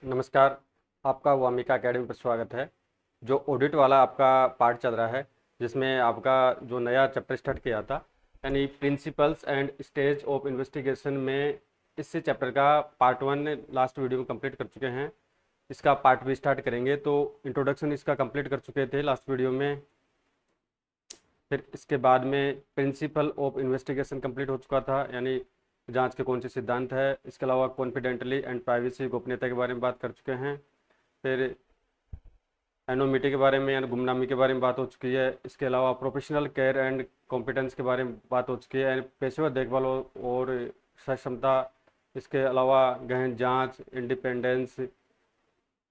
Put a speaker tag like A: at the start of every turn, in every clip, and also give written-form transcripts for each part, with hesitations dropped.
A: नमस्कार। आपका वामिका एकेडमी पर स्वागत है। जो ऑडिट वाला आपका पार्ट चल रहा है, जिसमें आपका जो नया चैप्टर स्टार्ट किया था, यानी principles and stage of investigation में, इस चैप्टर का पार्ट 1 लास्ट वीडियो में कंप्लीट कर चुके हैं। इसका पार्ट भी स्टार्ट करेंगे। तो इंट्रोडक्शन इसका कंप्लीट कर चुके थे लास्ट वीडियो में। फिर इसके बाद में प्रिंसिपल ऑफ इन्वेस्टिगेशन कंप्लीट हो चुका था, यानी जांच के कौन से सिद्धांत है। इसके अलावा कॉन्फिडेंटली एंड प्राइवेसी, गोपनीयता के बारे में बात कर चुके हैं। फिर एनोमिटी के बारे में यानी गुमनामी के बारे में बात हो चुकी है। इसके अलावा प्रोफेशनल केयर एंड कॉम्पिटेंस के बारे में बात हो चुकी है, यानी पेशेवर देखभाल और सक्षमता। इसके अलावा गहन जांच, इंडिपेंडेंस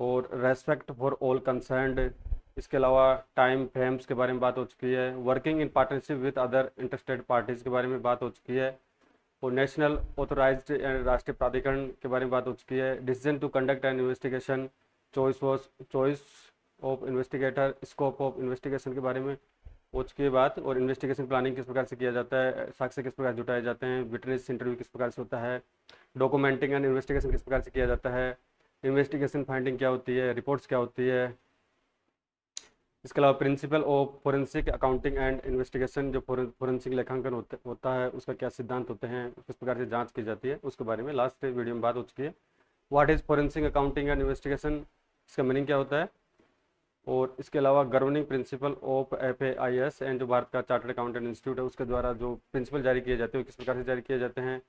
A: और रेस्पेक्ट फॉर ऑल कंसर्न्ड। इसके अलावा टाइम फ्रेम्स के बारे में बात हो चुकी है। Working in partnership with other interested parties के बारे में बात हो चुकी है। और नेशनल ऑथोराइज्ड राष्ट्रीय प्राधिकरण के बारे में बात हो चुकी है। Decision to conduct an investigation, choice of investigator, scope of investigation के बारे में हो चुकी है बात। और इन्वेस्टिगेशन प्लानिंग किस प्रकार से किया जाता है, साक्ष्य किस प्रकार जुटाए जाते हैं, विटनेस इंटरव्यू किस प्रकार से होता है, डॉक्यूमेंटिंग एंड इन्वेस्टिगेशन किस प्रकार से किया जाता है, इन्वेस्टिगेशन फाइंडिंग क्या होती है, रिपोर्ट्स क्या होती है। इसके अलावा principle of forensic accounting and investigation, जो फोरेंसिक लेखांकन होता है, उसका क्या सिद्धांत होते हैं, किस प्रकार से जांच की जाती है, उसके बारे में लास्ट वीडियो में बात हो चुकी है। What is forensic accounting and investigation, इसका मीनिंग क्या होता है। और इसके अलावा governing principle of FAIS and जो भारत का चार्टर्ड अकाउंटेंट इंस्टीट्यूट है, उसके द्वारा जो प्रिंसिपल जारी किए जाते हैं वो किस प्रकार से जारी किए जाते हैं।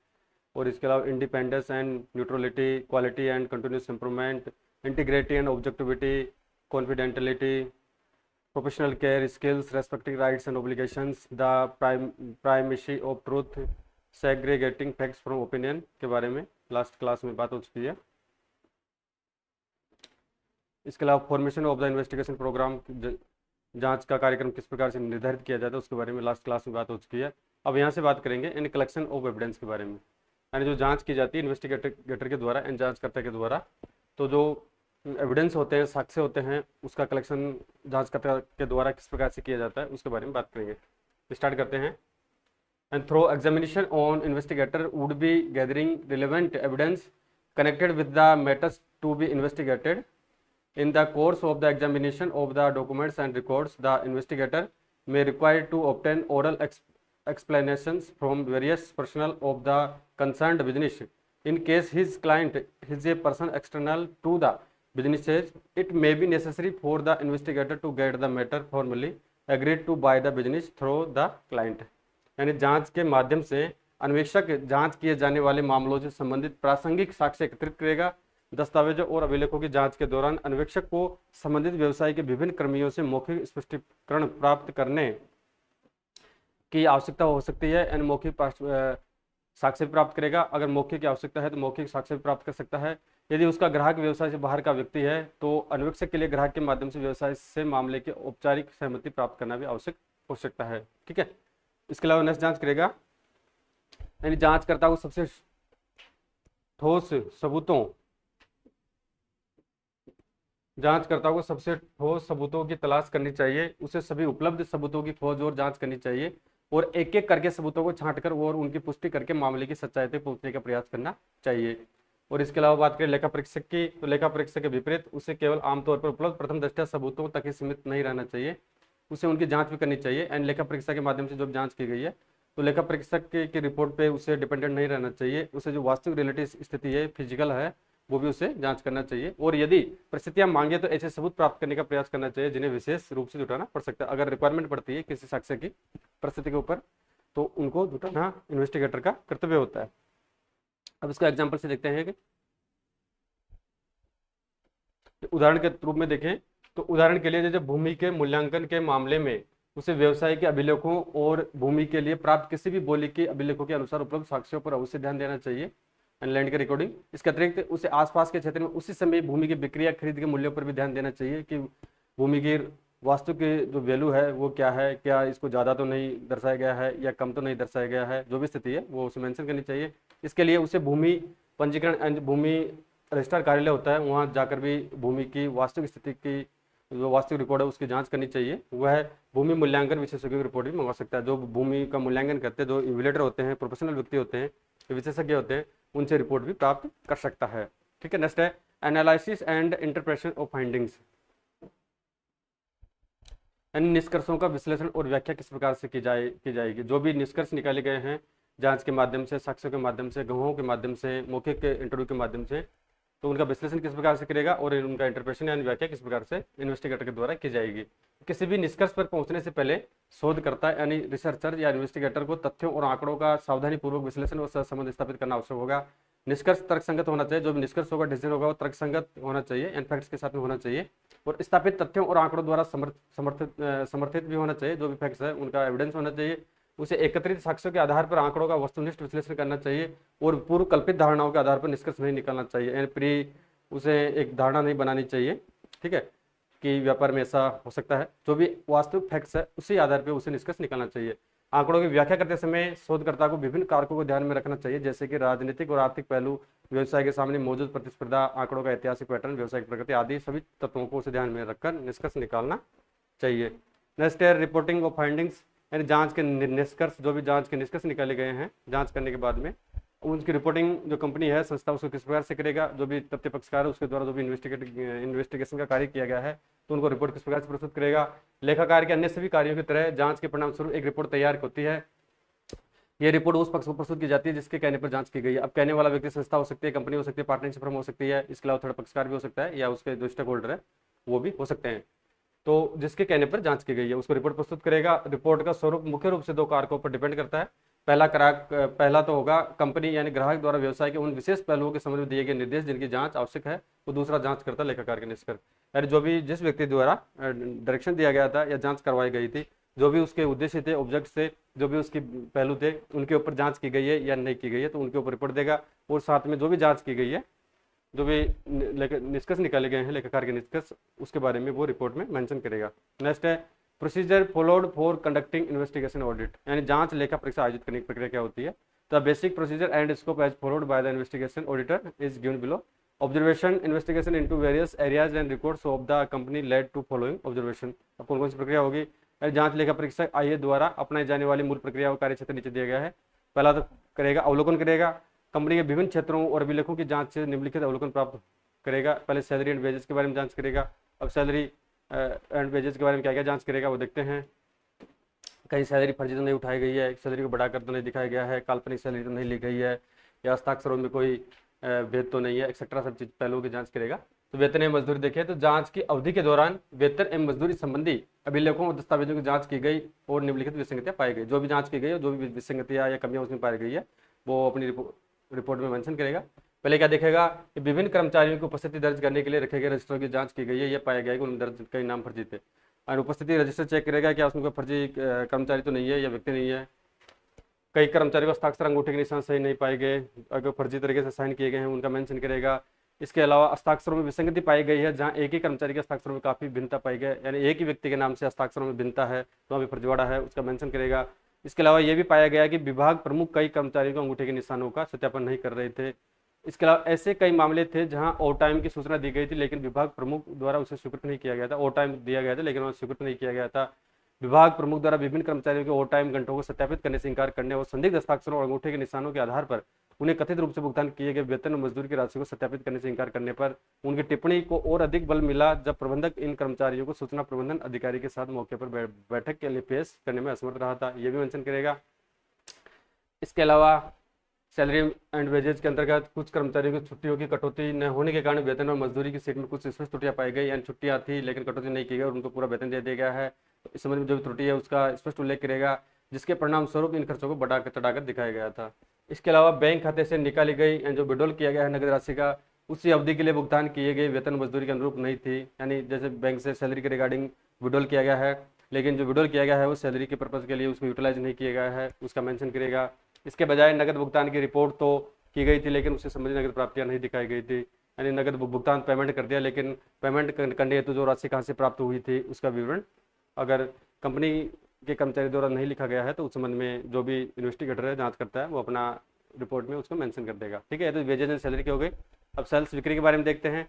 A: और इसके अलावा independence and neutrality, quality and continuous improvement, integrity and objectivity, confidentiality, professional care, skills, respecting rights and obligations, the primacy of truth, segregating facts from opinion के बारे में लास्ट क्लास में बात हो चुकी है। इसके अलावा formation of the investigation program, जांच का कार्यक्रम किस प्रकार से निर्धारित किया जाता है, उसके बारे में लास्ट क्लास में बात हो चुकी है। अब यहाँ से बात करेंगे इन कलेक्शन ऑफ एविडेंस के बारे में, यानी जो जांच की जाती है इन्वेस्टिगेटर के द्वारा एंड जांचकर्ता के द्वारा। तो जो एविडेंस होते हैं, साक्ष्य होते हैं, उसका कलेक्शन जांचकर्ता के द्वारा किस प्रकार से किया जाता है, उसके बारे में बात करेंगे। स्टार्ट करते हैं। And through examination on investigator would be gathering relevant evidence connected with the matters to be investigated. In the course of the examination of the documents and records, the investigator may require to obtain oral explanations from various personnel of the concerned business. In case his client is a person external to the businesses, it may be necessary for the investigator to get the matter formally agreed to by the business through the client. यानी जांच के माध्यम से अन्वेषक जांच किए जाने वाले मामलों से संबंधित प्रासंगिक साक्ष्य एकत्रित करेगा। दस्तावेजों और अभिलेखों की जांच के दौरान अन्वेषक को संबंधित व्यवसाय के विभिन्न कर्मियों से मौखिक स्पष्टीकरण प्राप्त करने की आवश्यकता हो सकती है। यानी मौखिक साक्ष्य प्राप्त करेगा। अगर मौखिक की आवश्यकता है तो मौखिक साक्ष्य प्राप्त कर सकता है। यदि उसका ग्राहक व्यवसाय से बाहर का व्यक्ति है तो अन्वेषक के लिए ग्राहक के माध्यम से व्यवसाय से मामले की औपचारिक सहमति प्राप्त करना भी आवश्यक हो सकता है। ठीक है। इसके अलावा नेक्स्ट जांच करेगा, यानी जांचकर्ता को सबसे ठोस सबूतों जांचकर्ता को सबसे ठोस सबूतों की तलाश करनी चाहिए। उसे सभी उपलब्ध सबूतों की खोज और जांच करनी चाहिए और एक एक करके सबूतों को छांटकर और उनकी पुष्टि करके मामले की सच्चाई तक पहुंचने का प्रयास करना चाहिए। और इसके अलावा बात करें लेखा परीक्षक की, तो लेखा परीक्षक के विपरीत उसे केवल आमतौर पर उपलब्ध प्रथम दृष्टया सबूतों तक ही सीमित नहीं रहना चाहिए, उसे उनकी जांच भी करनी चाहिए। एंड लेखा परीक्षा के माध्यम से जो जांच की गई है तो लेखा परीक्षक की रिपोर्ट पे उसे डिपेंडेंट नहीं रहना चाहिए। उसे जो वास्तविक रिलेटिव स्थिति है, फिजिकल है, वो भी उसे जांच करना चाहिए। और यदि परिस्थितियां मांगे तो ऐसे सबूत प्राप्त करने का प्रयास करना चाहिए जिन्हें विशेष रूप से जुटाना पड़ सकता है। अगर रिक्वायरमेंट पड़ती है किसी साक्ष्य की परिस्थिति के ऊपर तो उनको जुटाना इन्वेस्टिगेटर का कर्तव्य होता है। अब इसका एग्जाम्पल से देखते हैं कि उदाहरण के रूप में देखें तो उदाहरण के लिए जैसे भूमि के मूल्यांकन के मामले में उसे व्यवसाय के अभिलेखों और भूमि के लिए प्राप्त किसी भी बोली के अभिलेखों के अनुसार उपलब्ध साक्ष्यों पर अवश्य ध्यान देना चाहिए। एंड लैंड की रिकॉर्डिंग, इसके अतिरिक्त उसे आसपास के क्षेत्र में उसी समय भूमि की बिक्री या खरीद के मूल्यों पर भी ध्यान देना चाहिए कि भूमि की वास्तु की जो वैल्यू है वो क्या है, क्या इसको ज़्यादा तो नहीं दर्शाया गया है या कम तो नहीं दर्शाया गया है, जो भी स्थिति है वो उसे मेंशन करनी चाहिए। इसके लिए उसे भूमि पंजीकरण एंड भूमि रजिस्ट्रार कार्यालय होता है, वहाँ जाकर भी भूमि की वास्तविक स्थिति की जो वास्तविक रिकॉर्ड है उसकी जांच करनी चाहिए। वह भूमि मूल्यांकन विशेषज्ञों की रिपोर्ट भी मंगवा सकता है। जो भूमि का मूल्यांकन करते हैं, जो इवेल्युएटर होते हैं, प्रोफेशनल व्यक्ति होते हैं, विशेषज्ञ होते हैं, उनसे रिपोर्ट भी प्राप्त कर सकता है। ठीक है। नेक्स्ट है analysis and interpretation of findings, यानी निष्कर्षों का विश्लेषण और व्याख्या किस प्रकार से की जाएगी। जो भी निष्कर्ष निकाले गए हैं जांच के माध्यम से, साक्ष्यों के माध्यम से, गवाहों के माध्यम से, मौखिक इंटरव्यू के माध्यम से, तो उनका विश्लेषण किस प्रकार से करेगा और उनका इंटरप्रेशन यानी व्याख्या किस प्रकार से इन्वेस्टिगेटर के द्वारा की जाएगी। किसी भी निष्कर्ष पर पहुंचने से पहले शोधकर्ता यानी रिसर्चर या इन्वेस्टिगेटर को तथ्यों और आंकड़ों का सावधानीपूर्वक विश्लेषण और सहसंबंध स्थापित करना आवश्यक होगा। निष्कर्ष तर्कसंगत होना चाहिए, जो भी निष्कर्ष होगा, डिसीजन होगा, वो तर्कसंगत होना चाहिए, एंड फैक्ट्स के साथ में होना चाहिए, और स्थापित तथ्यों और आंकड़ों द्वारा समर्थित भी होना चाहिए। जो भी फैक्ट्स है उनका एविडेंस होना चाहिए। उसे एकत्रित साक्ष्यों के आधार पर आंकड़ों का वस्तुनिष्ठ विश्लेषण करना चाहिए और पूर्व कल्पित धारणाओं के आधार पर निष्कर्ष नहीं निकालना चाहिए, यानी उसे एक धारणा नहीं बनानी चाहिए, ठीक है, कि व्यापार में ऐसा हो सकता है। जो भी वास्तविक फैक्ट्स है उसी आधार पर उसे निष्कर्ष निकालना चाहिए। आंकड़ों की व्याख्या करते समय शोधकर्ता को विभिन्न कारकों को ध्यान में रखना चाहिए, जैसे कि राजनीतिक और आर्थिक पहलू, व्यवसाय के सामने मौजूद प्रतिस्पर्धा, आंकड़ों का ऐतिहासिक पैटर्न, व्यवसायिक प्रगति आदि सभी तत्वों को उसे ध्यान में रखकर निष्कर्ष निकालना चाहिए। नेक्स्ट है रिपोर्टिंग ऑफ फाइंडिंग्स, यानी जांच के निष्कर्ष, जो भी जांच के निष्कर्ष निकाले गए हैं जांच करने के बाद में उनकी रिपोर्टिंग जो कंपनी है, संस्था, उसको किस प्रकार से करेगा। जो भी तथ्य पक्षकार है उसके द्वारा जो भी इन्वेस्टिगेशन का कार्य किया गया है तो उनको रिपोर्ट किस प्रकार से प्रस्तुत करेगा। लेखाकार के अन्य सभी कार्यों की तरह जांच के परिणाम स्वरूप एक रिपोर्ट तैयार होती है। ये रिपोर्ट उस पक्ष को प्रस्तुत की जाती है जिसके कहने पर जांच की गई है। अब कहने वाला व्यक्ति संस्था हो सकती है, कंपनी हो सकती है, पार्टनरशिप फर्म हो सकती है, इसके अलावा थर्ड पक्षकार भी हो सकता है, या उसके जो स्टेक होल्डर है वो भी हो सकते हैं। तो जिसके कहने पर जांच की गई है उसको रिपोर्ट प्रस्तुत करेगा। रिपोर्ट का स्वरूप मुख्य रूप से दो कारकों पर डिपेंड करता है। पहला तो होगा कंपनी यानी ग्राहक द्वारा व्यवसाय के उन विशेष पहलुओं के संबंध में दिए गए निर्देश जिनकी जांच आवश्यक है, वो दूसरा जांच करता लेखाकार के निष्कर्ष, यानी जो भी जिस व्यक्ति द्वारा डायरेक्शन दिया गया था या जांच करवाई गई थी, जो भी उसके उद्देश्य थे, ऑब्जेक्ट थे, जो भी उसके पहलू थे, उनके ऊपर जांच की गई है या नहीं की गई है तो उनके ऊपर रिपोर्ट देगा। और साथ में जो भी जांच की गई है, जो भी निष्कर्ष निकाले गए हैं लेखाकार के निष्कर्ष, उसके बारे में वो रिपोर्ट में मेंशन करेगा। नेक्स्ट है procedure followed for conducting investigation audit, यानी जांच लेखा परीक्षा आयोजित करने की प्रक्रिया क्या होती है। The basic procedure and scope as followed by the investigation auditor is given below. Observation, investigation into various areas and records of the company led to following observation. अब कौन कौन सी प्रक्रिया होगी। जांच लेखा परीक्षक आईए द्वारा अपनाई जाने वाली मूल प्रक्रिया और कार्य क्षेत्र नीचे दिया गया है। पहला तो करेगा अवलोकन करेगा, कंपनी के विभिन्न क्षेत्रों और अभिलेखों की जांच से निम्नलिखित अवलोकन प्राप्त करेगा। पहले सैलरी एंड वेजेस के बारे में जांच करेगा। अब सैलरी एंड वेजेस के बारे में क्या क्या जांच करेगा वो देखते हैं। कहीं सैलरी फर्जी तो नहीं उठाई गई है, सैलरी को बढ़ाकर तो नहीं दिखाया गया है, काल्पनिक सैलरी तो नहीं ली गई है, या हस्ताक्षरों में कोई भेद तो नहीं है, एक्सेट्रा सब चीज पहलुओं की जांच करेगा। तो वेतन एवं मजदूरी देखिए तो जांच की अवधि के दौरान वेतन एवं मजदूरी संबंधी अभिलेखों और दस्तावेजों की जांच की गई और निम्नलिखित विसंगतियां पाई गई। जो भी जांच की गई है, जो भी विसंगतियां या कमियां उसमें पाई गई है वो अपनी रिपोर्ट में मेंशन करेगा। पहले क्या देखेगा कि विभिन्न कर्मचारियों की उपस्थिति दर्ज करने के लिए रखे गए रजिस्टरों की जांच की गई है, यह पाया गया कि उनमें दर्ज कई नाम फर्जी थे। और उपस्थिति रजिस्टर चेक करेगा क्या उसमें कोई फर्जी कर्मचारी तो नहीं है या व्यक्ति नहीं है। कई कर्मचारियों को हस्ताक्षर अंगूठे के निशान सही नहीं पाए गए, अगर फर्जी तरीके से साइन किए गए हैं उनका मेंशन करेगा। इसके अलावा हस्ताक्षरों में विसंगति पाई गई है, जहां एक ही कर्मचारी के हस्ताक्षरों में काफी भिन्नता पाई गई, यानी एक ही व्यक्ति के नाम से हस्ताक्षरों में भिन्नता है तो अभी फर्जीवाड़ा है, उसका मेंशन करेगा। इसके अलावा यह भी पाया गया कि विभाग प्रमुख कई कर्मचारियों को अंगूठे के निशानों का सत्यापन नहीं कर रहे थे। इसके अलावा ऐसे कई मामले थे जहां ओवर टाइम की सूचना दी गई थी लेकिन विभाग प्रमुख द्वारा उसे स्वीकृत नहीं किया गया था। ओवर टाइम दिया गया था लेकिन वह स्वीकृत नहीं किया गया था। विभाग प्रमुख द्वारा विभिन्न कर्मचारियों के ओवर टाइम घंटों को सत्यापित करने से इंकार करने और संदिग्ध हस्ताक्षरों और अंगूठे के निशानों के आधार पर उन्हें कथित रूप से भुगतान किए गए वेतन और मजदूरी की राशि को सत्यापित करने से इंकार करने पर उनकी टिप्पणी को और अधिक बल मिला जब प्रबंधक इन कर्मचारियों को सूचना प्रबंधन अधिकारी के साथ मौके पर बैठक के लिए पेश करने में असमर्थ रहा था, यह भी मेंशन करेगा। इसके अलावा सैलरी एंड वेजेज के अंतर्गत कुछ कर्मचारियों की छुट्टियों की कटौती न होने के कारण वेतन और मजदूरी की सीट में कुछ स्पष्ट त्रुटियां पाई गई, यानी छुट्टियां थी लेकिन कटौती नहीं की गई और उनको पूरा वेतन दे दिया गया है। तो इस संबंध में जो भी त्रुटि है उसका स्पष्ट उल्लेख करेगा, जिसके परिणाम स्वरूप इन खर्चों को बढ़ाकर चढ़ाकर दिखाया गया था। इसके अलावा बैंक खाते से निकाली गई जो विड्रॉल किया गया है नगद राशि का, उसी अवधि के लिए भुगतान किए गए वेतन मजदूरी के अनुरूप नहीं थी, यानी जैसे बैंक से सैलरी के रिगार्डिंग विड्रॉल किया गया है लेकिन जो विड्रॉल किया गया है वो सैलरी के पर्पज के लिए उसको यूटिलाइज नहीं किया गया है, उसका मेंशन करेगा। इसके बजाय नगद भुगतान की रिपोर्ट तो की गई थी लेकिन उससे संबंधित नगद प्राप्तियां नहीं दिखाई गई थी, यानी नगद भुगतान पेमेंट कर दिया लेकिन पेमेंट करने हेतु जो राशि कहाँ से प्राप्त हुई थी उसका विवरण अगर कंपनी के कर्मचारी द्वारा नहीं लिखा गया है तो उस संबंध में जो भी इन्वेस्टिगेटर है जांच करता है वो अपना रिपोर्ट में उसको मेंशन कर देगा। ठीक है, तो वेजेज एंड सैलरी की हो गई। अब सेल्स बिक्री के बारे में देखते हैं।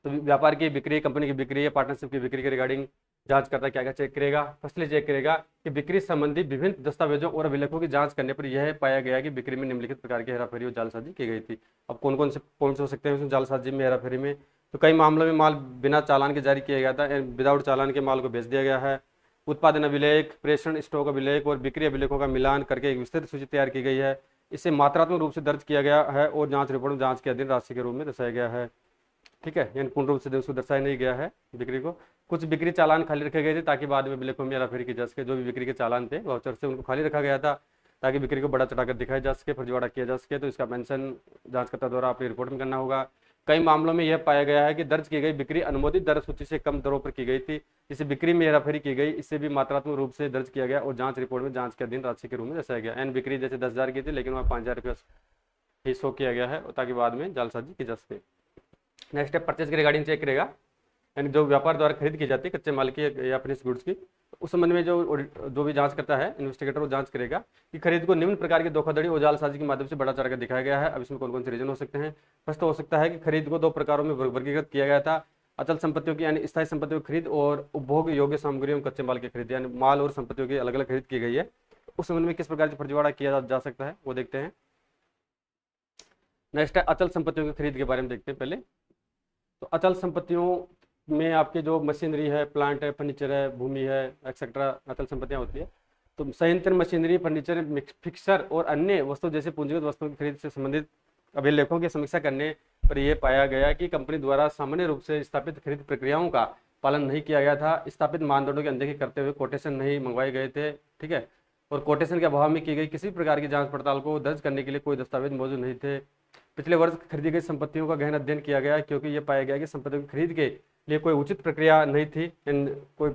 A: तो व्यापार की बिक्री, कंपनी की बिक्री या पार्टनरशिप की बिक्री के रिगार्डिंग जांचकर्ता क्या क्या चेक करेगा? फर्स्टली चेक करेगा कि बिक्री संबंधी विभिन्न दस्तावेजों और अभिलेखों की जांच करने पर यह पाया गया कि बिक्री में निम्नलिखित प्रकार की हेराफेरी और जालसाजी की गई थी। अब कौन कौन से पॉइंट्स हो सकते हैं उसमें जालसाजी में, हेराफेरी में? तो कई मामलों में माल बिना चालान के जारी किया गया था, विदाउट चालान के माल को बेच दिया गया है। उत्पादन अभिलेख, प्रेषण स्टॉक अभिलेख और बिक्री अभिलेखों का मिलान करके एक विस्तृत सूची तैयार की गई है। इसे मात्रात्मक रूप से दर्ज किया गया है और जांच रिपोर्ट में जांच के अधीन राशि के रूप में दर्शाया गया है। ठीक है, यानी पूर्ण रूप से उसको दर्शाया नहीं गया है बिक्री को। कुछ बिक्री चालान खाली रखे गए थे ताकि बाद में अभिलेखों में हेराफेरी की जा सके। जो भी बिक्री के चालान थे वाउचर से उनको खाली रखा गया था ताकि बिक्री को बड़ा चढ़ाकर दिखाया जा सके, फर्जीवाड़ा किया जा सके। तो इसका मेंशन जांचकर्ता द्वारा अपनी रिपोर्ट में करना होगा। कई मामलों में यह पाया गया है कि दर्ज की गई बिक्री अनुमोदित दर सूची से कम दरों पर की गई थी, जिसे बिक्री में हेराफेरी की गई। इससे भी मात्रात्मक रूप से दर्ज किया गया और जांच रिपोर्ट में जांच के अधीन राशि के रूप में दर्शाया गया। एन बिक्री जैसे 10,000 की थी लेकिन वहाँ 5,000 रुपया ही शो किया गया है ताकि बाद में जालसाजी की जा सके। नेक्स्ट है परचेज के रिगार्डिंग चेक करेगा, यानी जो व्यापार द्वारा खरीद की जाती है कच्चे माल की या फिनिश गुड्स की, उस संबंध में जो भी जांच करता है इन्वेस्टिगेटर वो जांच करेगा कि खरीद को निम्न प्रकार की धोखाधड़ी और जालसाजी के माध्यम से बड़ा चढ़ाकर दिखाया गया है। अब इसमें कौन कौन से रीजन हो सकते हैं? फर्स्ट हो सकता है कि खरीद को दो प्रकारों में वर्गीकृत किया गया था, अचल संपत्तियों की यानी स्थायी संपत्तियों की खरीद और उपभोग योग्य सामग्रियों कच्चे माल की खरीद, यानी माल और संपत्तियों की अलग अलग खरीद की गई है। उस संबंध में किस प्रकार से फर्जीवाड़ा किया जा सकता है वो देखते हैं। नेक्स्ट है अचल संपत्तियों की खरीद के बारे में देखते हैं पहले। तो अचल संपत्तियों में आपके जो मशीनरी है, प्लांट है, फर्नीचर है, भूमि है, एक्सेट्रा अचल संपत्तियां होती है। तो संयंत्र, मशीनरी, फर्नीचर, फिक्सर और अन्य वस्तु जैसे पूंजीगत वस्तुओं की खरीद से संबंधित अभिलेखों की समीक्षा करने पर यह पाया गया कि कंपनी द्वारा सामान्य रूप से स्थापित खरीद प्रक्रियाओं का पालन नहीं किया गया था। स्थापित मानदंडों की अनदेखी करते हुए कोटेशन नहीं मंगवाए गए थे। ठीक है, और कोटेशन के अभाव में की गई किसी प्रकार की जांच पड़ताल को दर्ज करने के लिए कोई दस्तावेज मौजूद नहीं थे। पिछले वर्ष खरीदी गई संपत्तियों का गहन अध्ययन किया गया क्योंकि यह पाया गया कि संपत्तियों की खरीद के लिए कोई उचित प्रक्रिया नहीं थी, कोई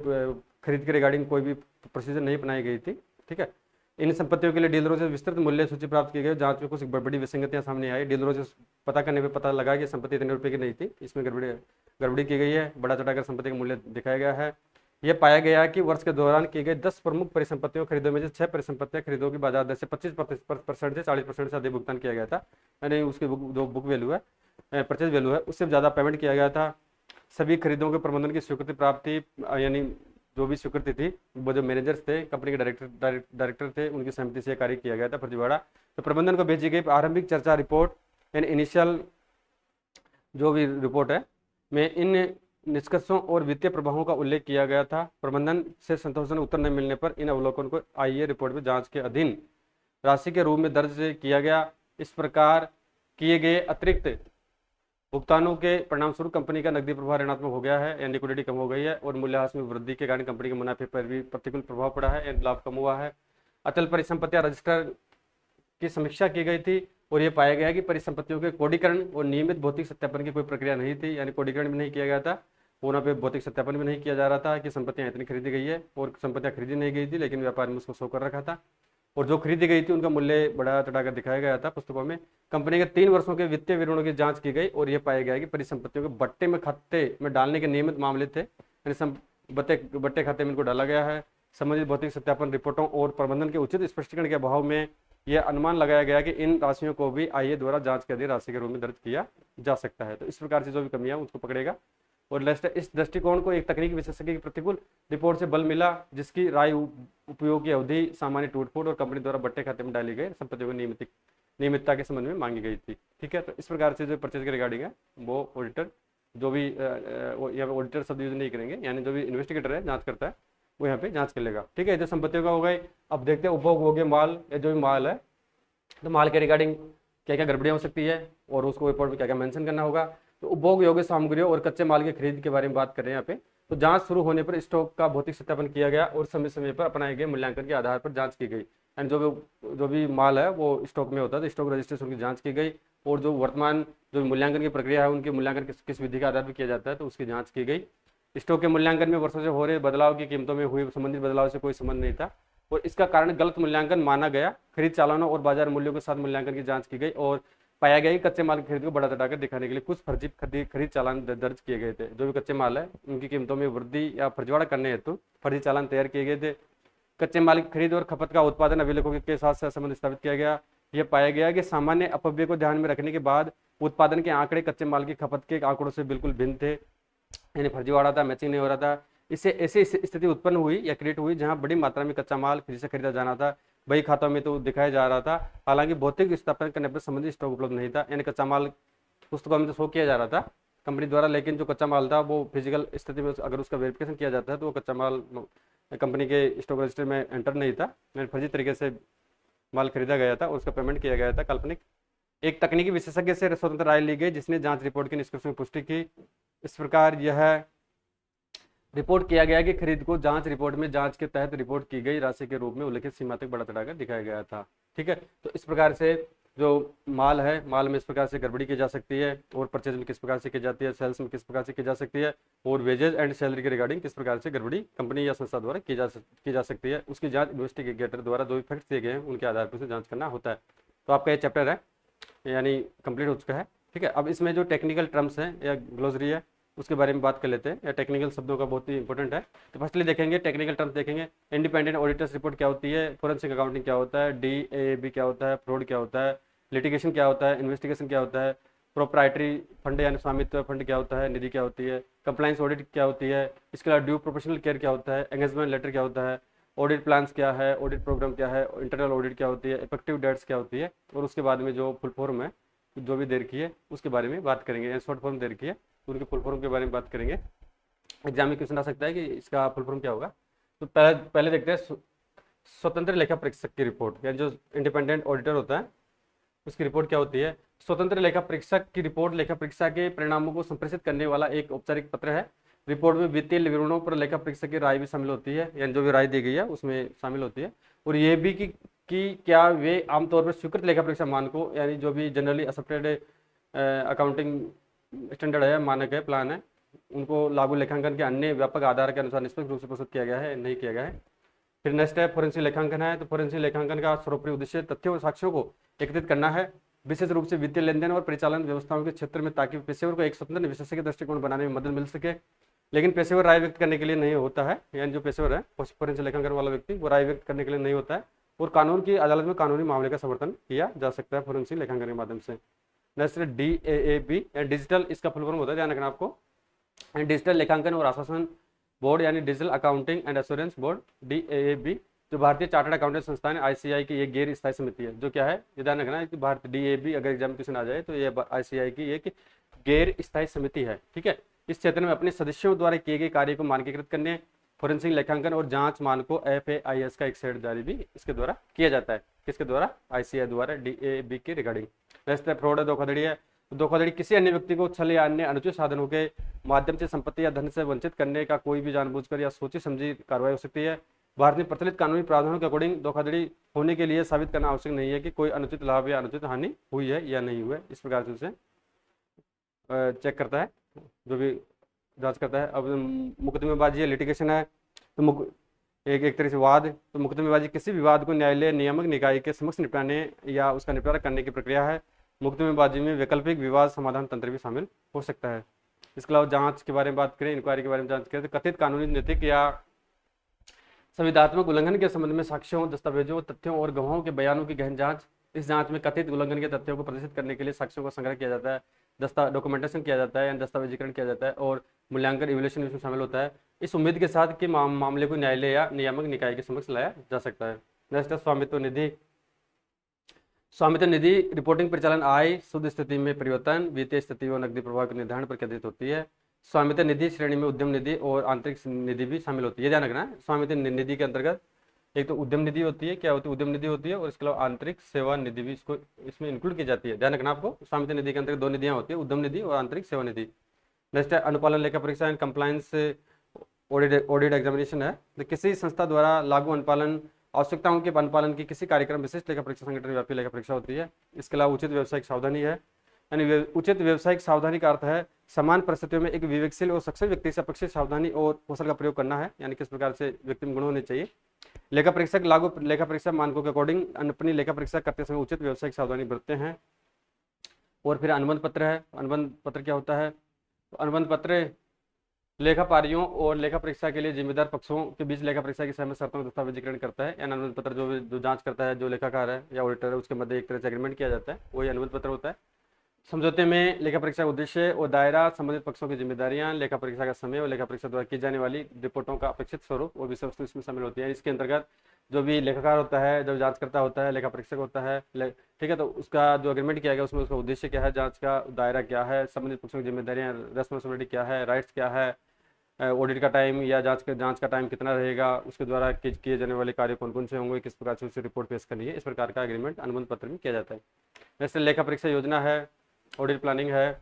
A: खरीद के रिगार्डिंग कोई भी प्रोसीजर नहीं बनाई गई थी। ठीक है, इन संपत्तियों के लिए डीलरों से विस्तृत मूल्य सूची प्राप्त की गई। जांच में कुछ बड़ी विसंगतियां सामने आई। डीलरों से पता करने पर पता लगा कि संपत्ति इतने रुपए की नहीं थी, इसमें गड़बड़ी की गई है, बड़ा चढ़ाकर संपत्ति का मूल्य दिखाया गया है। यह पाया गया कि वर्ष के दौरान की गई 10 प्रमुख परिसंपत्तियों खरीदों में से 6 परिसंपत्तियां खरीदों की बाजार दर से 25% से 40% से अधिक भुगतान किया गया था, यानी उसकी जो बुक वैल्यू है, परचेज वैल्यू है, उससे ज़्यादा पेमेंट किया गया था। सभी खरीदों के प्रबंधन की स्वीकृति प्राप्त थी, यानी जो भी स्वीकृति थी वो जो मैनेजर्स थे, कंपनी के डायरेक्टर थे, उनकी सहमति से कार्य किया गया था फर्जीवाड़ा। तो प्रबंधन को भेजी गई आरंभिक चर्चा रिपोर्ट यानी इनिशियल जो भी रिपोर्ट है में इन निष्कर्षों और वित्तीय प्रभावों का उल्लेख किया गया था। प्रबंधन से संतोषजनक उत्तर न मिलने पर इन अवलोकन को आईए रिपोर्ट में जांच के अधीन राशि के रूप में दर्ज किया गया। इस प्रकार किए गए अतिरिक्त भुगतानों के परिणामस्वरूप कंपनी का नकदी प्रवाह ऋणात्मक हो गया है, यानी लिक्विडिटी कम हो गई है और मूल्यह्रास में वृद्धि के कारण कंपनी के मुनाफे पर भी प्रतिकूल प्रभाव पड़ा है, यानी लाभ कम हुआ है। अचल परिसंपत्तियां रजिस्टर की समीक्षा की गई थी और यह पाया गया कि परिसंपत्तियों के कोडीकरण और नियमित भौतिक सत्यापन की कोई प्रक्रिया नहीं थी, यानी कोडीकरण भी नहीं किया गया था, वहाँ पे भौतिक सत्यापन भी नहीं किया जा रहा था कि संपत्तियां इतनी खरीदी गई है, और संपत्तियां खरीदी नहीं गई थी लेकिन व्यापारी ने उसको शो कर रखा था, और जो खरीदी गई थी उनका मूल्य बढ़ा चढ़ाकर दिखाया गया था पुस्तकों में। कंपनी के 3 वर्षों के वित्तीय विवरणों की जांच की गई और यह पाया गया कि परिसंपत्तियों के बट्टे में खाते में डालने के नियमित मामले थे, यानी बट्टे खाते में इनको डाला गया है। संबंधित भौतिक सत्यापन रिपोर्टों और प्रबंधन के उचित स्पष्टीकरण के अभाव में यह अनुमान लगाया गया कि इन राशियों को भी आईए द्वारा जांच के अधीन राशि के रूप में दर्ज किया जा सकता है। तो इस प्रकार से जो भी कमियां उसको पकड़ेगा। और लास्ट इस दृष्टिकोण को एक तकनीकी विशेषज्ञ की प्रतिकूल रिपोर्ट से बल मिला, जिसकी राय उपयोग की अवधि, सामान्य टूट-फूट और कंपनी द्वारा बट्टे खाते में डाली गई संपत्तियों की नियमितता के संबंध में मांगी गई थी। ठीक है, तो इस प्रकार से जो परचेज के रिगार्डिंग है वो ऑडिटर जो भी यहाँ पे ऑडिटर शब्द यूज नहीं करेंगे, यानी जो भी इन्वेस्टिगेटर है जांच करता है वो यहाँ पे जांच कर लेगा। ठीक है, जो संपत्तियों का हो गए। अब देखते हैं उपभोग हो गया माल, या जो भी माल है, तो माल के रिगार्डिंग क्या क्या गड़बड़ियाँ हो सकती है और उसको रिपोर्ट में क्या क्या मेंशन करना होगा। तो उपभोग योग्य सामग्रियों और कच्चे माल की खरीद के बारे में बात कर रहे हैं यहाँ पे। तो जांच शुरू होने पर स्टॉक का भौतिक सत्यापन किया गया और समय समय पर अपनाए गए मूल्यांकन के आधार पर जांच की गई। एंड जो भी माल है वो स्टॉक में होता है तो स्टॉक रजिस्ट्रेशन की जांच की गई, और जो वर्तमान जो मूल्यांकन की प्रक्रिया है उनके मूल्यांकन किस विधि के आधार पर किया जाता है तो उसकी जाँच की गई। स्टॉक के मूल्यांकन में वर्षों से हो रहे बदलाव की कीमतों में हुए संबंधित बदलाव से कोई संबंध नहीं था और इसका कारण गलत मूल्यांकन माना गया। खरीद चालानों और बाजार मूल्यों के साथ मूल्यांकन की जांच की गई और पाया गया कि कच्चे माल की खरीद को बढ़ा चढ़ाकर दिखाने के लिए कुछ फर्जी खरीद चालान दर्ज किए गए थे। जो भी कच्चे माल है उनकी कीमतों में वृद्धि या फर्जीवाड़ा करने हेतु फर्जी चालान तैयार किए गए थे। कच्चे माल की खरीद और खपत का उत्पादन अभिलेखों के साथ संबंध स्थापित किया गया। यह पाया गया कि सामान्य अपव्यय को ध्यान में रखने के बाद उत्पादन के आंकड़े कच्चे माल की खपत के आंकड़ों से बिल्कुल भिन्न थे, यानी फर्जीवाड़ा था, मैचिंग नहीं हो रहा था। इससे ऐसी स्थिति उत्पन्न हुई या क्रिएट हुई जहां बड़ी मात्रा में कच्चा माल फिर से खरीदा जाना था, बही खातों में तो दिखाया जा रहा था, हालांकि भौतिक स्थापना करने पर संबंधित स्टॉक उपलब्ध नहीं था। यानी कच्चा माल पुस्तकों में तो शो किया जा रहा था कंपनी द्वारा, लेकिन जो कच्चा माल था वो फिजिकल स्थिति में अगर उसका वेरिफिकेशन किया जाता है तो वो कच्चा माल कंपनी के स्टॉक रजिस्टर में एंटर नहीं था, यानी फर्जी तरीके से माल खरीदा गया था और उसका पेमेंट किया गया था काल्पनिक। एक तकनीकी विशेषज्ञ से स्वतंत्र राय ली गई जिसने जांच रिपोर्ट के निष्कर्ष में पुष्टि की। इस प्रकार यह रिपोर्ट किया गया कि खरीद को जांच रिपोर्ट में जांच के तहत रिपोर्ट की गई राशि के रूप में उल्लिखित सीमा तक बढ़ा चढ़ाकर दिखाया गया था। ठीक है, तो इस प्रकार से जो माल है, माल में इस प्रकार से गड़बड़ी की जा सकती है, और परचेज में किस प्रकार से की जाती है, सेल्स में किस प्रकार से की जा सकती है, और वेजेज एंड सैलरी के रिगार्डिंग किस प्रकार से गड़बड़ी कंपनी या संस्था द्वारा की जा सकती है, उसकी जांच इन्वेस्टिगेटर द्वारा जो भी फैक्ट्स दिए गए हैं उनके आधार पर उसे जांच करना होता है। तो आपका ये चैप्टर है यानी कंप्लीट हो चुका है। ठीक है, अब इसमें जो टेक्निकल टर्म्स हैं या ग्लोसरी है उसके बारे में बात कर लेते हैं, या टेक्निकल शब्दों का बहुत ही इंपॉर्टेंट है। तो फर्स्टली देखेंगे टेक्निकल टर्म्स देखेंगे। इंडिपेंडेंट ऑडिटर्स रिपोर्ट क्या होती है, फोरेंसिक अकाउंटिंग क्या होता है, DAAB क्या होता है, फ्रॉड क्या होता है, लिटिगेशन क्या होता है, इन्वेस्टिगेशन क्या होता है, प्रोप्राइटरी फंड यानी स्वामित्व फंड क्या होता है, निधि क्या होती है, कंप्लाइंस ऑडिट क्या होती है, इसके अलावा ड्यू प्रोफेशनल केयर क्या होता है, एंगेजमेंट लेटर क्या होता है, ऑडिट प्लान्स क्या है, ऑडिट प्रोग्राम क्या है, इंटरनल ऑडिट क्या होती है, इफेक्टिव डेट्स क्या होती है, और उसके बाद में जो फुल फॉर्म है जो भी देर की है उसके बारे में बात करेंगे। शॉर्ट फॉर्म देर की है तो उनके फुल फॉर्म के बारे में बात करेंगे। एग्जाम में क्वेश्चन आ सकता है कि इसका फुल फॉर्म क्या होगा। तो पहले देखते हैं स्वतंत्र लेखा परीक्षक की रिपोर्ट, यानी जो इंडिपेंडेंट ऑडिटर होता है उसकी रिपोर्ट क्या होती है। स्वतंत्र लेखा परीक्षक की रिपोर्ट लेखा परीक्षा के परिणामों को संप्रेषित करने वाला एक औपचारिक पत्र है। रिपोर्ट में वित्तीय विवरणों पर लेखा परीक्षक की राय भी शामिल होती है, यानी जो भी राय दी गई है उसमें शामिल होती है, और ये भी कि क्या वे आमतौर पर स्वीकृत लेखा परीक्षा मानकों यानी जो भी जनरली एक्सेप्टेड अकाउंटिंग स्टैंडर्ड है, मानक है, प्लान है, उनको लागू लेखांकन के अन्य व्यापक आधार के अनुसार निष्पक्ष रूप से प्रस्तुत किया गया है, नहीं किया गया है। फिर नेक्स्ट है फोरेंसिक लेखांकन है। तो फोरेंसिक लेखांकन का सर्वोपरि उद्देश्य तथ्यों और साक्ष्यों को एकत्रित करना है, विशेष रूप से वित्तीय लेन देन और परिचालन व्यवस्थाओं के क्षेत्र में, ताकि पेशेवर को एक स्वतंत्र विशेषज्ञ दृष्टिकोण बनाने में मदद मिल सके। लेकिन पेशेवर राय व्यक्त करने के लिए नहीं होता है, यानी जो पेशेवर है फोरेंसिक लेखांकन वाला व्यक्ति वो राय व्यक्त करने के लिए नहीं होता है, और कानून की अदालत में कानूनी मामले का समर्थन किया जा सकता है फोरेंसिक लेखांकन के माध्यम से। नेक्स्ट है DAAB डिजिटल, इसका फुल फॉर्म होता है, ध्यान रखना आपको, डिजिटल लेखांकन और आश्वासन बोर्ड यानी digital accounting and assurance board DAAB, जो भारतीय चार्टर्ड अकाउंटेंट संस्थान है ICAI की एक गैर स्थायी समिति है। जो क्या है ये ध्यान रखना है कि भारतीय DAAB अगर एग्जामिनेशन आ जाए तो ये ICAI की एक गैर स्थायी समिति है। ठीक है, इस क्षेत्र में अपने सदस्यों द्वारा किए गए कार्य को मानकीकृत करने, फोरेंसिक लेखांकन और जांच मानकों FAIS का एक सेट जारी भी इसके द्वारा किया जाता है। किसके द्वारा? ICAI द्वारा DAAB के रिगार्डिंग। नेक्स्ट है फ्रॉड है, धोखाधड़ी है। धोखाधड़ी किसी अन्य व्यक्ति को छल या अन्य अनुचित साधनों के माध्यम से संपत्ति या धन से वंचित करने का कोई भी जानबूझकर या सोची समझी कार्रवाई हो सकती है। भारत में प्रचलित कानूनी प्रावधानों के अकॉर्डिंग धोखाधड़ी होने के लिए साबित करना आवश्यक नहीं है कि कोई अनुचित लाभ या अनुचित हानि हुई है या नहीं हुई है। इस प्रकार से उसे चेक करता है, जो भी जांच करता है। अब मुकदमेबाजी है, लिटिगेशन है, तो एक तरह से वाद। तो मुकदमेबाजी किसी विवाद को न्यायालय नियामक निकाय के समक्ष निपटाने या उसका निपटारा करने की प्रक्रिया है। मुकदमेबाजी में वैकल्पिक विवाद समाधान तंत्र भी शामिल हो सकता है। इसके अलावा जांच के बारे में बात करें, इंक्वायरी के बारे में जांच करें, तो कथित कानूनी, नैतिक या संविधात्मक उल्लंघन के संबंध में साक्ष्यों, दस्तावेजों, तथ्यों और गवाहों के बयानों की गहन जांच। इस जांच में कथित उल्लंघन के तथ्यों को प्रदर्शित करने के लिए साक्ष्यों का संग्रह किया जाता है, डॉक्यूमेंटेशन किया जाता है या दस्तावेजीकरण किया जाता है, और मूल्यांकन इवैल्यूएशन इसमें शामिल होता है, इस उम्मीद के साथ कि मामले को न्यायालय या नियामक निकाय के समक्ष लाया जा सकता है। नेक्स्ट है स्वामित्व निधि। स्वामित्व निधि रिपोर्टिंग परिचालन आय, शुद्ध स्थिति में परिवर्तन, वित्तीय स्थिति और नकदी प्रवाह के निर्धारण पर केंद्रित होती है। स्वामित्व निधि श्रेणी में उद्यम निधि और आंतरिक निधि भी शामिल होती है, ध्यान रखना है। स्वामित्व निधि के अंतर्गत एक तो उद्यम निधि होती है, क्या होती है? उद्यम निधि होती है, और इसके अलावा आंतरिक सेवा निधि भी इसमें इंक्लूड की जाती है। ध्यान रखना आपको, स्वामित्व निधि के अंतर्गत दो निधियां होती है, उद्यम निधि और आंतरिक सेवा निधि। नेक्स्ट है अनुपालन लेखा परीक्षा एंड कंप्लायंस ऑडिट एग्जामिनेशन है। तो किसी संस्था द्वारा लागू अनुपालन आवश्यकताओं के अनुपालन की किसी कार्यक्रम विशिष्ट लेखा परीक्षा संगठन व्यापी लेखा परीक्षा होती है। इसके अलावा उचित व्यवसायिक सावधानी है, यानी उचित व्यवसायिक सावधानी का अर्थ है समान परिस्थितियों में एक विवेकशील और सक्षम व्यक्ति से अपेक्षित सावधानी और कौशल का प्रयोग करना है, यानी किस प्रकार से व्यक्ति में गुण होने चाहिए। लेखा परीक्षक लागू लेखा परीक्षा मानकों के अकॉर्डिंग अपनी लेखा परीक्षा करते समय उचित व्यवसायिक सावधानी बरतते हैं। और फिर अनुबंध पत्र है। अनुबंध पत्र क्या होता है? तो अनुबंध पत्र लेखा पारियों और लेखा परीक्षा के लिए जिम्मेदार पक्षों के बीच लेखा परीक्षा की सहमति शर्तों का दस्तावेजीकरण करता है। यानी अनुबंध पत्र जो जांच करता है, जो लेखाकार है या ऑडिटर है, उसके मध्य एक तरह से एग्रीमेंट किया जाता है, वही अनुबंध पत्र होता है। समझौते में लेखा परीक्षा का उद्देश्य और दायरा, संबंधित पक्षों की जिम्मेदारियां, लेखा परीक्षा का समय और लेखा परीक्षा द्वारा की जाने वाली रिपोर्टों का अपेक्षित स्वरूप और विषय वस्तु इसमें शामिल होती है। इसके अंतर्गत जो भी लेखाकार होता है, जो जांचकर्ता होता है, लेखा परीक्षक होता है, ठीक है, तो उसका जो एग्रीमेंट किया गया उसमें उसका उद्देश्य क्या है, जांच का दायरा क्या है, संबंधित पक्षों की जिम्मेदारियां, रेस्पॉन्सिबिलिटी क्या है, राइट्स क्या है, ऑडिट का टाइम या जांच का टाइम कितना रहेगा, उसके द्वारा किए जाने वाले कार्य कौन कौन से होंगे, किस प्रकार से उसे रिपोर्ट पेश करनी है, इस प्रकार का एग्रीमेंट अनुबंध पत्र में किया जाता है। जैसे लेखा परीक्षा योजना है, ऑडिट प्लानिंग है,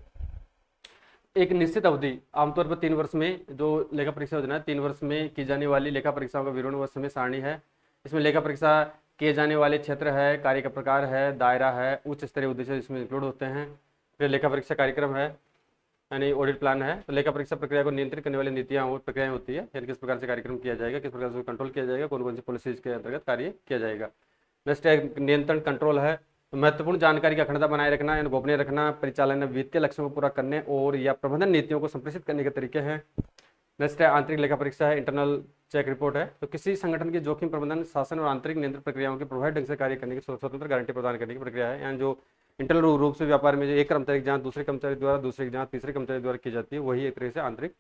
A: एक निश्चित अवधि आमतौर पर 3 वर्ष में जो लेखा परीक्षा योजना है 3 वर्ष में की जाने वाली लेखा परीक्षाओं का विवरण व समय सारणी है। इसमें लेखा परीक्षा किए जाने वाले क्षेत्र है, कार्य का प्रकार है, दायरा है, उच्च स्तरीय उद्देश्य इसमें इंक्लूड होते हैं। फिर लेखा परीक्षा कार्यक्रम है यानी ऑडिट प्लान है। तो लेखा परीक्षा प्रक्रिया को नियंत्रित करने वाली नीतियां और प्रक्रियाएं होती है, यानी किस प्रकार से कार्यक्रम किया जाएगा, किस प्रकार से कंट्रोल किया जाएगा, कौन कौन सी पॉलिसीज के अंतर्गत कार्य किया जाएगा। नेक्स्ट है नियंत्रण कंट्रोल है। तो महत्वपूर्ण जानकारी की अखंडता बनाए रखना यानी गोपनीय रखना, परिचालन वित्तीय लक्ष्यों को पूरा करने और या प्रबंधन नीतियों को संप्रेषित करने के तरीके हैं। नेक्स्ट है आंतरिक लेखा परीक्षा है, इंटरनल चेक रिपोर्ट है। तो किसी संगठन की जोखिम प्रबंधन, शासन और आंतरिक नियंत्रण प्रक्रियाओं के प्रभावी ढंग से कार्य करने की स्वतंत्र गारंटी प्रदान करने की प्रक्रिया है। यानी जो इंटरनल रूप से व्यापार में जो एक कर्मचारी की जांच दूसरे कर्मचारी द्वारा, दूसरे की जांच तीसरे कर्मचारी द्वारा की जाती है, वही एक तरह से आंतरिक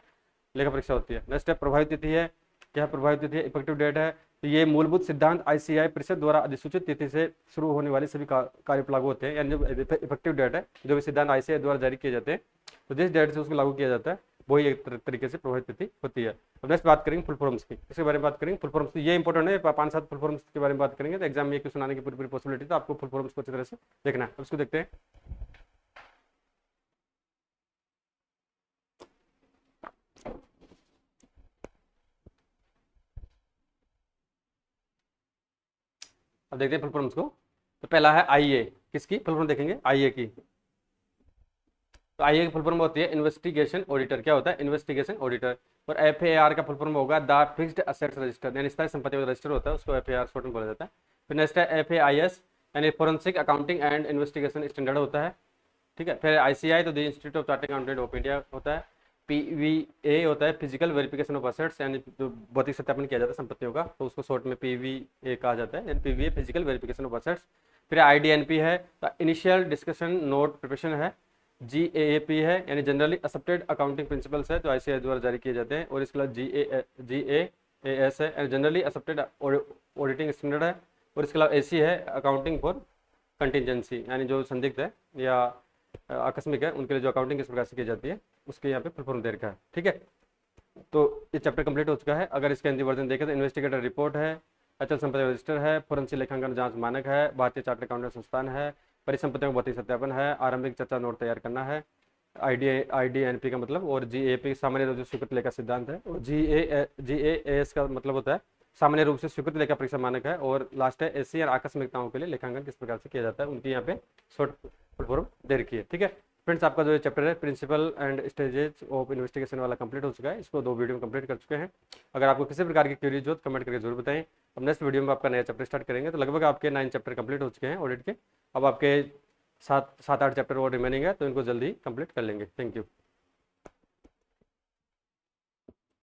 A: लेखा परीक्षा होती है। नेक्स्ट है प्रभावी तिथि है। क्या प्रभावी तिथि है? इफेक्टिव डेट है। तो ये मूलभूत सिद्धांत आईसीआई परिषद द्वारा अधिसूचित तिथि से शुरू होने वाले सभी कार्य पर लागू होते हैं। यानी जो इफेक्टिव डेट है, जो भी सिद्धांत आईसीआई द्वारा जारी किए जाते हैं, तो जिस डेट से उसको लागू किया जाता है वही एक तरीके से प्रभावी तिथि होती है। अब नेक्स्ट बात करेंगे फुल फॉर्म्स की, इसके बारे में बात करेंगे। फुल फॉर्म्स ये इंपॉर्टेंट है, 5-7 फुल फॉर्म्स के बारे में बात करेंगे, तो एग्जाम में क्वेश्चन आने की पूरी पॉसिबिलिटी, तो आपको फुल फॉर्म्स को अच्छी तरह से देखना है। अब इसको देखते हैं। अब देखते हैं फुल फॉर्म्स को। तो पहला है आईए, किसकी फुल फॉर्म देखेंगे? आईए की। तो आईए की फुल फॉर्म होती है इन्वेस्टिगेशन ऑडिटर। क्या होता है? Investigation auditor. और एफएआर का फुल फॉर्म होगा द फिक्स्ड असेट्स रजिस्टर, यानी स्थायी संपत्ति का रजिस्टर होता है, उसको एफएआर शॉर्ट में बोला जाता है। फिर नेक्स्ट है एफएआईएस यानी forensic accounting and investigation standard होता है, ठीक है। फिर आईसीआई तो the institute of chartered accountant of India होता है। पीवीए होता है फिजिकल वेरिफिकेशन ऑफ असेट्स, यानी जो भौतिक सत्यापन किया जाता है संपत्तियों का, तो उसको शॉर्ट में पीवीए कहा जाता है, यानी PVA physical verification of assets. फिर आईडीएनपी है, तो इनिशियल डिस्कशन नोट प्रिपरेशन है। जीएएपी है यानी जनरली एक्सेप्टेड अकाउंटिंग प्रिंसिपल्स है, जो आईसीआई द्वारा जारी किए जाते हैं। और इसके अलावा जीएएस है यानी जनरली एक्सेप्टेड ऑडिटिंग स्टैंडर्ड है। और इसके अलावा एसी है अकाउंटिंग फॉर कंटिजेंसी, यानी जो संदिग्ध है या आकस्मिक है उनके लिए जो अकाउंटिंग किस प्रकार से की जाती है उसके यहाँ पे फुल फॉर्म दे रखा है, ठीक है। तो ये चैप्टर कंप्लीट हो चुका है। अगर इसके हिंदी वर्जन देखें तो इन्वेस्टिगेटर रिपोर्ट है, अचल संपत्ति रजिस्टर है, फोरेंसिक लेखांकन जांच मानक है, भारतीय चार्टर्ड अकाउंटेंट संस्थान है, परिसंपत्तियों का भौतिक सत्यापन है, आरंभिक चर्चा नोट तैयार करना है, आईडीएनपी का मतलब, और जीएपी सामान्य रूप से स्वीकृत लेखा सिद्धांत है, और जीएएस का मतलब होता है सामान्य रूप से स्वीकृत लेखा परीक्षा मानक है। और लास्ट है एसी और आकस्मिकताओं के लिए लेखांकन किस प्रकार से किया जाता है, उनकी यहाँ पे शॉर्ट फुल फॉर्म दे रखी है, ठीक है। फ्रेंड्स, आपका जो चैप्टर है principle and stages of investigation वाला कंप्लीट हो चुका है, इसको 2 वीडियो में कंप्लीट कर चुके हैं। अगर आपको किसी प्रकार की क्वेरीज हो तो कमेंट करके जरूर बताएं। अब नेक्स्ट वीडियो में आपका नया चैप्टर स्टार्ट करेंगे। तो लगभग आपके 9 चैप्टर कंप्लीट हो चुके हैं ऑडिट के। अब आपके 7-8 चैप्टर और रिमेनिंग है, तो इनको जल्दी कंप्लीट कर लेंगे। Thank you.